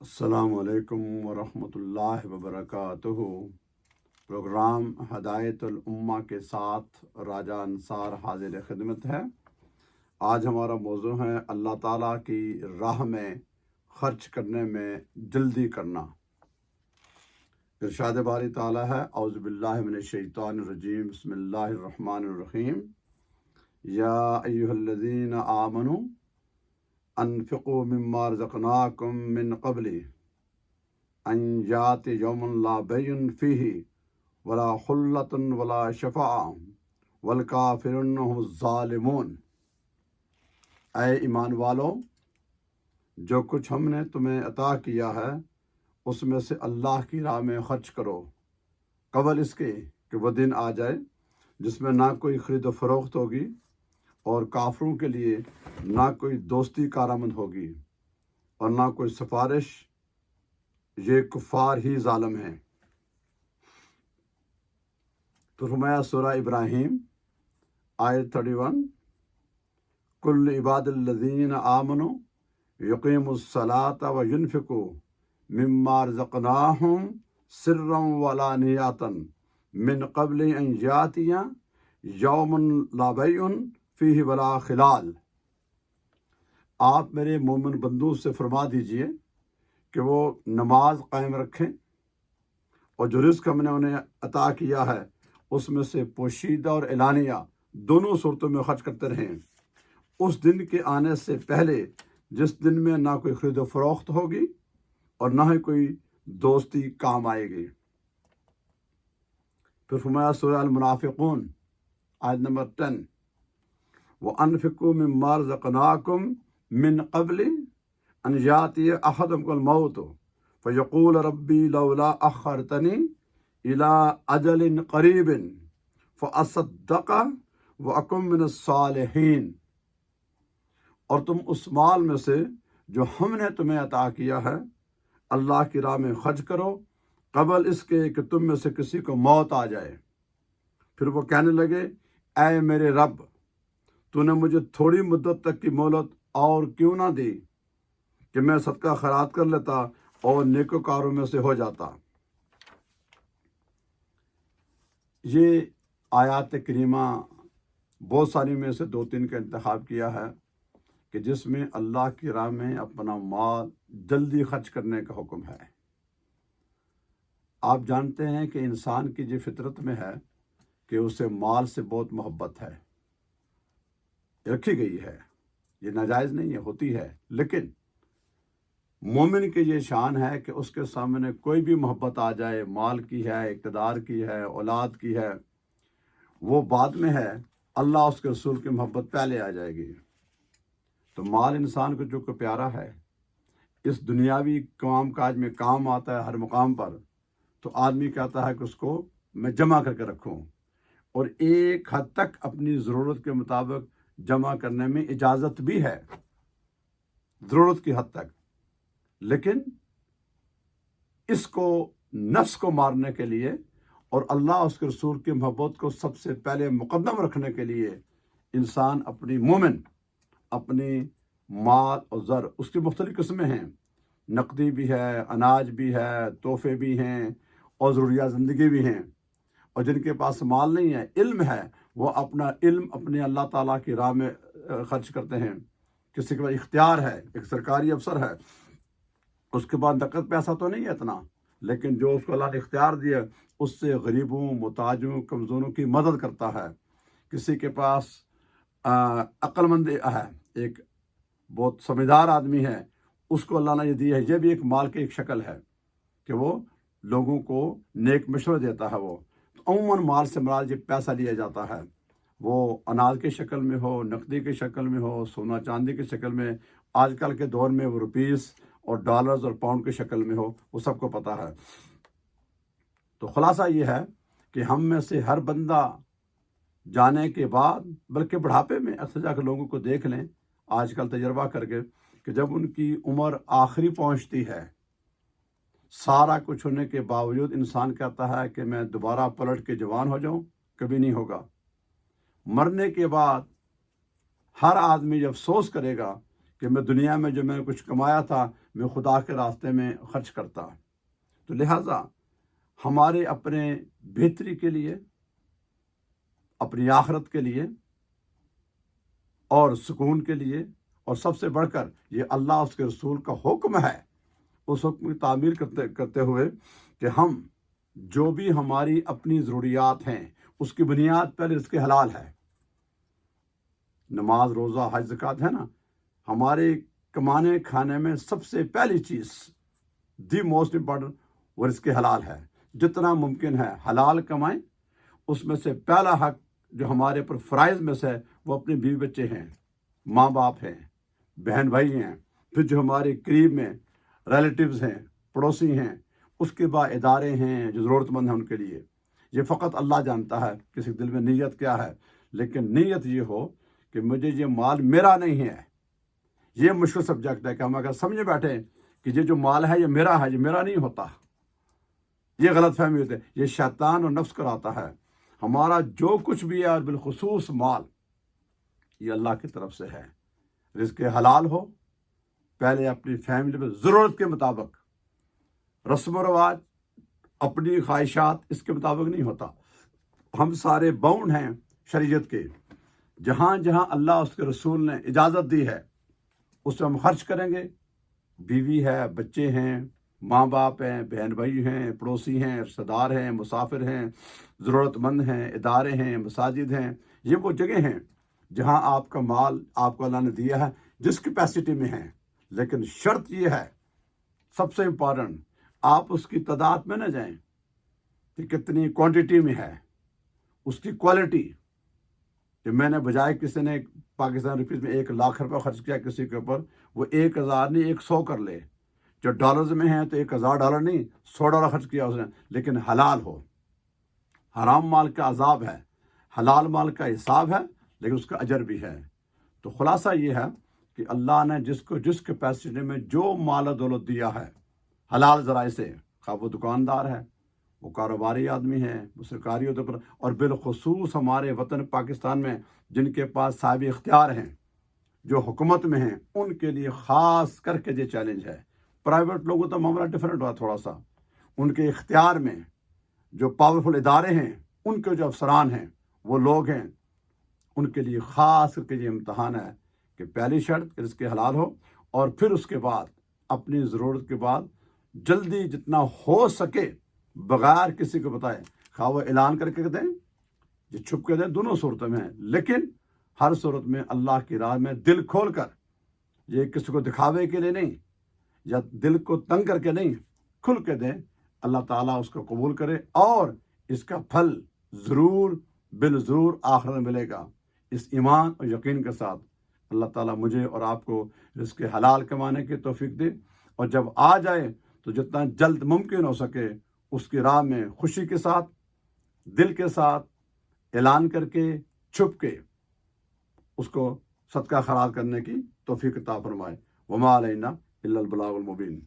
السلام علیکم ورحمۃ اللہ وبرکاتہ۔ پروگرام ہدایت الامہ کے ساتھ راجہ انصار حاضر خدمت ہے۔ آج ہمارا موضوع ہے اللہ تعالیٰ کی راہ میں خرچ کرنے میں جلدی کرنا۔ ارشاد باری تعالیٰ ہے، اعوذ باللہ من الشیطان الرجیم، بسم اللہ الرحمن الرحیم، یا ایھا الذین آمنوا انفقوا مما رزقناکم من قبل ان یأتی یوم لا بیع فیہ ولا خلۃ ولا شفاعۃ والکافرون هم الظالمون۔ اے ایمان والو، جو کچھ ہم نے تمہیں عطا کیا ہے اس میں سے اللہ کی راہ میں خرچ کرو، قبل اس کے کہ وہ دن آ جائے جس میں نہ کوئی خرید و فروخت ہوگی اور کافروں کے لیے نہ کوئی دوستی کارآمد ہوگی اور نہ کوئی سفارش، یہ کفار ہی ظالم ہیں۔ تو فرمایا سورہ ابراہیم آیت 31، کل عباد الذین آمنوا یقیموا الصلاۃ وینفقوا مما رزقناہم سرا وعلانیۃ من قبل ان یأتی یوم لا بیع فیہ ولا خلال۔ آپ میرے مومن بندوں سے فرما دیجئے کہ وہ نماز قائم رکھیں اور جو رزق ہم نے انہیں عطا کیا ہے اس میں سے پوشیدہ اور اعلانیہ دونوں صورتوں میں خرچ کرتے رہیں، اس دن کے آنے سے پہلے جس دن میں نہ کوئی خرید و فروخت ہوگی اور نہ ہی کوئی دوستی کام آئے گی۔ پھر فرمایا سورہ المنافقون آیت نمبر 10، وَأَنفِقُوا مِمَّا رَزَقْنَاكُم من قبل ان یاتی احدکم الموت فیقول ربی لولا اخرتنی الی اجل قریب فاصدق واکن من الصالحین۔ اور تم اس مال میں سے جو ہم نے تمہیں عطا کیا ہے اللہ کی راہ میں خرچ کرو، قبل اس کے کہ تم میں سے کسی کو موت آ جائے، پھر وہ کہنے لگے، اے میرے رب، تو نے مجھے تھوڑی مدت تک کی مہلت اور کیوں نہ دی کہ میں صدقہ خیرات کر لیتا اور نیکوکاروں میں سے ہو جاتا۔ یہ آیات کریمہ بہت ساری میں سے 2-3 کا انتخاب کیا ہے کہ جس میں اللہ کی راہ میں اپنا مال جلدی خرچ کرنے کا حکم ہے۔ آپ جانتے ہیں کہ انسان کی جو فطرت میں ہے کہ اسے مال سے بہت محبت ہے، رکھی گئی ہے، یہ ناجائز نہیں ہے، ہوتی ہے، لیکن مومن کی یہ شان ہے کہ اس کے سامنے کوئی بھی محبت آ جائے، مال کی ہے، اقتدار کی ہے، اولاد کی ہے، وہ بعد میں ہے، اللہ اس کے رسول کی محبت پہلے آ جائے گی۔ تو مال انسان کو جو کہ پیارا ہے، اس دنیاوی کام کاج میں کام آتا ہے ہر مقام پر، تو آدمی کہتا ہے کہ اس کو میں جمع کر کے رکھوں، اور ایک حد تک اپنی ضرورت کے مطابق جمع کرنے میں اجازت بھی ہے، ضرورت کی حد تک، لیکن اس کو نفس کو مارنے کے لیے اور اللہ اس کے رسول کی محبت کو سب سے پہلے مقدم رکھنے کے لیے انسان اپنی مومن اپنی مال اور زر، اس کی مختلف قسمیں ہیں، نقدی بھی ہے، اناج بھی ہے، تحفے بھی ہیں اور ضروریات زندگی بھی ہیں، اور جن کے پاس مال نہیں ہے، علم ہے، وہ اپنا علم اپنے اللہ تعالیٰ کی راہ میں خرچ کرتے ہیں۔ کسی کے پاس اختیار ہے، ایک سرکاری افسر ہے، اس کے بعد نقد پیسہ تو نہیں ہے اتنا، لیکن جو اس کو اللہ نے اختیار دیا اس سے غریبوں، محتاجوں، کمزوروں کی مدد کرتا ہے۔ کسی کے پاس عقل مند ہے، ایک بہت سمجھدار آدمی ہے، اس کو اللہ نے یہ دی ہے، یہ بھی ایک مال کی ایک شکل ہے کہ وہ لوگوں کو نیک مشورہ دیتا ہے۔ وہ عموماً مال سے مراد یہ پیسہ لیا جاتا ہے، وہ اناج کی شکل میں ہو، نقدی کی شکل میں ہو، سونا چاندی کی شکل میں، آج کل کے دور میں وہ روپیز اور ڈالرز اور پاؤنڈ کی شکل میں ہو، وہ سب کو پتہ ہے۔ تو خلاصہ یہ ہے کہ ہم میں سے ہر بندہ جانے کے بعد، بلکہ بڑھاپے میں اکثر جا کے لوگوں کو دیکھ لیں آج کل تجربہ کر کے، کہ جب ان کی عمر آخری پہنچتی ہے، سارا کچھ ہونے کے باوجود انسان کہتا ہے کہ میں دوبارہ پلٹ کے جوان ہو جاؤں، کبھی نہیں ہوگا۔ مرنے کے بعد ہر آدمی جب افسوس کرے گا کہ میں دنیا میں جو میں نے کچھ کمایا تھا میں خدا کے راستے میں خرچ کرتا. تو لہٰذا ہمارے اپنے بہتری کے لیے، اپنی آخرت کے لیے اور سکون کے لیے، اور سب سے بڑھ کر یہ اللہ اس کے رسول کا حکم ہے، اس حکم کی تعمیل کرتے ہوئے کہ ہم جو بھی ہماری اپنی ضروریات ہیں اس کی بنیاد پہلے رزق حلال ہے. نماز، روزہ، حج، زکوٰۃ ہے نا، ہمارے کمانے کھانے میں سب سے پہلی چیز، دی موسٹ امپورٹنٹ، وہ رزق حلال ہے. جتنا ممکن ہے حلال کمائیں. اس میں سے پہلا حق جو ہمارے پر فرائض میں سے ہے وہ اپنے بیوی بچے ہیں، ماں باپ ہیں، بہن بھائی ہیں، پھر جو ہمارے قریب میں ریلیٹیوز ہیں، پڑوسی ہیں، اس کے بعد ادارے ہیں جو ضرورت مند ہیں ان کے لیے. یہ فقط اللہ جانتا ہے کسی دل میں نیت کیا ہے، لیکن نیت یہ ہو کہ مجھے یہ مال میرا نہیں ہے. یہ مشکل سبجیکٹ ہے کہ ہم اگر سمجھے بیٹھے کہ یہ جو مال ہے یہ میرا ہے، یہ میرا نہیں ہوتا. یہ غلط فہمی ہوتی ہے، یہ شیطان اور نفس کراتا ہے. ہمارا جو کچھ بھی ہے اور بالخصوص مال، یہ اللہ کی طرف سے ہے. رزق حلال ہو، پہلے اپنی فیملی میں ضرورت کے مطابق. رسم و رواج، اپنی خواہشات اس کے مطابق نہیں ہوتا. ہم سارے باؤنڈ ہیں شریعت کے. جہاں جہاں اللہ اس کے رسول نے اجازت دی ہے اس میں ہم خرچ کریں گے. بیوی ہے، بچے ہیں، ماں باپ ہیں، بہن بھائی ہیں، پڑوسی ہیں، رشتہ دار ہیں، مسافر ہیں، ضرورت مند ہیں، ادارے ہیں، مساجد ہیں. یہ وہ جگہ ہیں جہاں آپ کا مال آپ کو اللہ نے دیا ہے جس کیپیسٹی میں ہے. لیکن شرط یہ ہے، سب سے امپورٹنٹ، آپ اس کی تعداد میں نہ جائیں کہ کتنی کوانٹٹی میں ہے، اس کی کوالٹی. کہ میں نے بجائے کسی نے پاکستان روپیز میں 1,00,000 روپے خرچ کیا کسی کے اوپر، وہ 1,000 نہیں 100 کر لے. جو ڈالرز میں ہیں تو $1,000 نہیں $100 خرچ کیا اس نے، لیکن حلال ہو. حرام مال کا عذاب ہے، حلال مال کا حساب ہے، لیکن اس کا اجر بھی ہے. تو خلاصہ یہ ہے کہ اللہ نے جس کو جس کیپیسٹی میں جو مال و دولت دیا ہے حلال ذرائع سے، خواہ وہ دکاندار ہے، وہ کاروباری آدمی ہے، وہ سرکاری عہدے پر، اور بالخصوص ہمارے وطن پاکستان میں جن کے پاس صاحب اختیار ہیں، جو حکومت میں ہیں، ان کے لیے خاص کر کے یہ چیلنج ہے. پرائیویٹ لوگوں تو معاملہ ڈیفرنٹ ہوا تھوڑا سا. ان کے اختیار میں جو پاورفل ادارے ہیں، ان کے جو افسران ہیں، وہ لوگ ہیں، ان کے لیے خاص کر کے یہ امتحان ہے کہ پہلی شرط رزق حلال ہو، اور پھر اس کے بعد اپنی ضرورت کے بعد جلدی جتنا ہو سکے بغیر کسی کو بتائے، خواہ وہ اعلان کر کے دیں یا چھپ کے دیں، دونوں صورتوں میں ہیں، لیکن ہر صورت میں اللہ کی راہ میں دل کھول کر، یہ کسی کو دکھاوے کے لیے نہیں یا دل کو تنگ کر کے نہیں، کھل کے دیں. اللہ تعالیٰ اس کو قبول کرے اور اس کا پھل ضرور بالضرور آخرت میں ملے گا. اس ایمان اور یقین کے ساتھ اللہ تعالیٰ مجھے اور آپ کو رزق حلال کمانے کی توفیق دے، اور جب آ جائے تو جتنا جلد ممکن ہو سکے اس کی راہ میں خوشی کے ساتھ، دل کے ساتھ، اعلان کر کے، چھپ کے اس کو صدقہ خیرات کرنے کی توفیق عطا فرمائے. وما علینا الا البلاغ المبین.